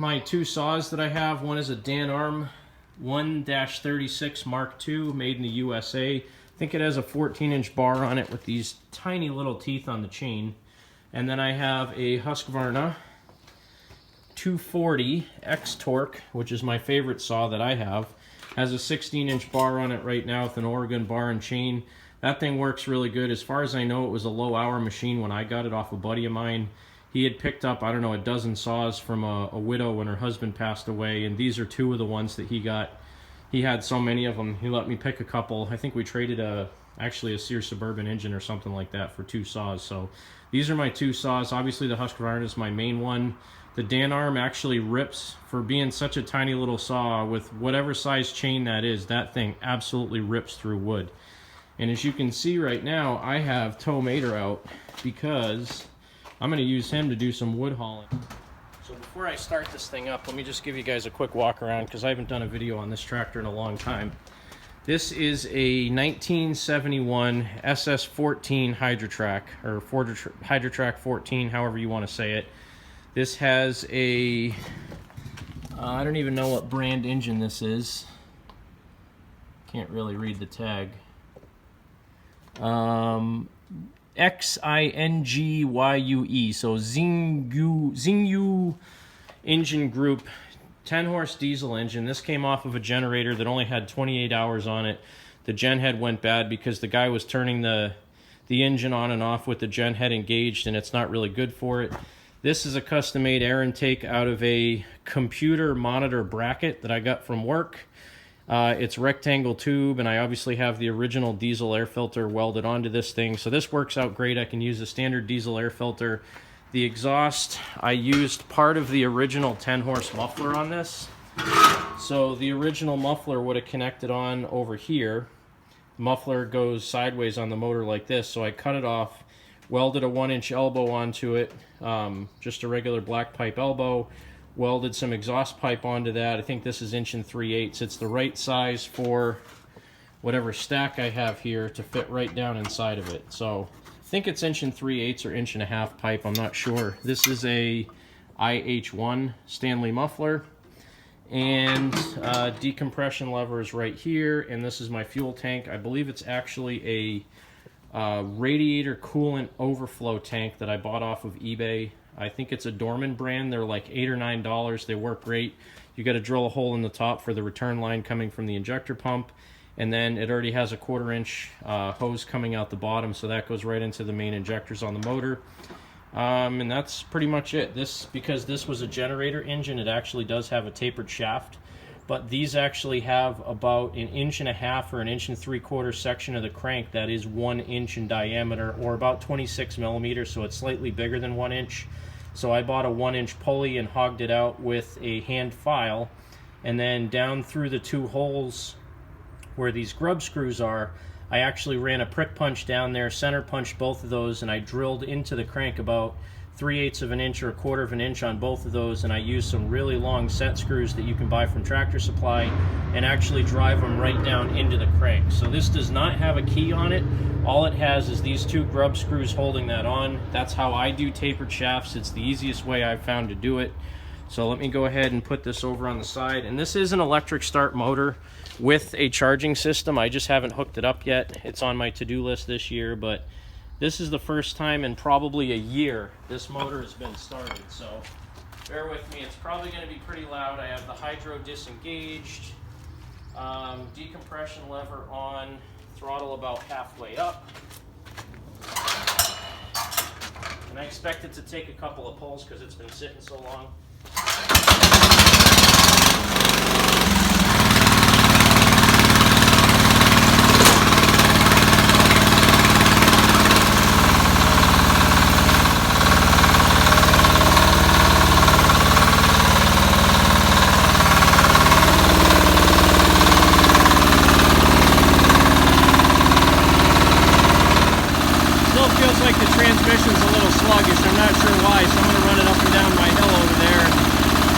my two saws that I have. One is a Dan Arm 1-36 Mark II, made in the USA. I think it has a 14-inch bar on it with these tiny little teeth on the chain. And then I have a Husqvarna 240 X Torque, which is my favorite saw that I have. Has a 16-inch bar on it right now with an Oregon bar and chain. That thing works really good. As far as I know, it was a low-hour machine when I got it off a buddy of mine. He had picked up, I don't know, a dozen saws from a widow when her husband passed away, and these are two of the ones that he got. He had so many of them, he let me pick a couple. I think we traded actually a Sears Suburban engine or something like that for two saws. So these are my two saws. Obviously the Husqvarna is my main one. The Dan Arm actually rips, for being such a tiny little saw with whatever size chain that is, that thing absolutely rips through wood. And as you can see right now, I have Tow Mater out because I'm going to use him to do some wood hauling. So before I start this thing up, let me just give you guys a quick walk around because I haven't done a video on this tractor in a long time. This is a 1971 SS14 Hydrotrack, or Hydrotrack 14, however you want to say it. This has a, I don't even know what brand engine this is. Can't really read the tag. XINGYUE, so Xingyu engine group, 10 horse diesel engine. This came off of a generator that only had 28 hours on it. The gen head went bad because the guy was turning the engine on and off with the gen head engaged, and it's not really good for it. This is a custom made air intake out of a computer monitor bracket that I got from work. It's rectangle tube, and I obviously have the original diesel air filter welded onto this thing, so this works out great. I can use a standard diesel air filter. The exhaust, I used part of the original 10 horse muffler on this, so the original muffler would have connected on over here. The muffler goes sideways on the motor like this, so I cut it off, welded a 1-inch elbow onto it, just a regular black pipe elbow. Welded some exhaust pipe onto that. I think this is 1 3/8. It's the right size for whatever stack I have here to fit right down inside of it. So I think it's 1 3/8 or 1.5 inch pipe. I'm not sure. This is a IH1 Stanley muffler, and decompression lever is right here. And this is my fuel tank. I believe it's actually a radiator coolant overflow tank that I bought off of eBay. I think it's a Dorman brand. They're like $8 or $9. They work great. You got to drill a hole in the top for the return line coming from the injector pump, and then it already has a 1/4 inch hose coming out the bottom, so that goes right into the main injectors on the motor. And that's pretty much it. Because this was a generator engine, it actually does have a tapered shaft, but these actually have about 1.5 inches or 1 3/4 inch section of the crank that is 1 inch in diameter, or about 26 millimeters, so it's slightly bigger than 1 inch. So I bought a 1-inch pulley and hogged it out with a hand file, and then down through the two holes where these grub screws are, I actually ran a prick punch down there, center punched both of those, and I drilled into the crank about 3/8 of an inch or 1/4 of an inch on both of those, and I used some really long set screws that you can buy from Tractor Supply and actually drive them right down into the crank. So this does not have a key on it. All it has is these two grub screws holding that on. That's how I do tapered shafts. It's the easiest way I've found to do it. So let me go ahead and put this over on the side. And this is an electric start motor with a charging system. I just haven't hooked it up yet. It's on my to-do list this year, but this is the first time in probably a year this motor has been started, so bear with me. It's probably going to be pretty loud. I have the hydro disengaged, decompression lever on, throttle about halfway up, and I expect it to take a couple of pulls because it's been sitting so long. Feels like the transmission's a little sluggish. I'm not sure why, so I'm going to run it up and down my hill over there and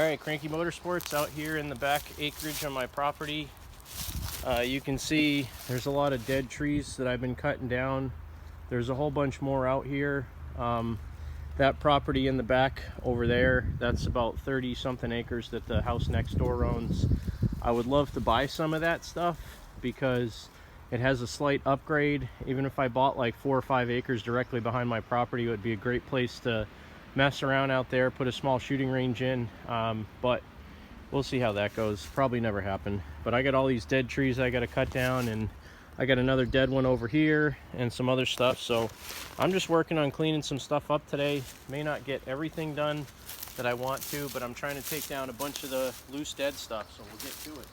Alright, Cranky Motorsports out here in the back acreage on my property. You can see there's a lot of dead trees that I've been cutting down. There's a whole bunch more out here. That property in the back over there, that's about 30 something acres that the house next door owns. I would love to buy some of that stuff because it has a slight upgrade. Even if I bought like 4 or 5 acres directly behind my property, it would be a great place to mess around out there, put a small shooting range in, but we'll see how that goes. Probably never happen. But I got all these dead trees I got to cut down, and I got another dead one over here and some other stuff. So I'm just working on cleaning some stuff up today. May not get everything done that I want to, but I'm trying to take down a bunch of the loose dead stuff, so we'll get to it.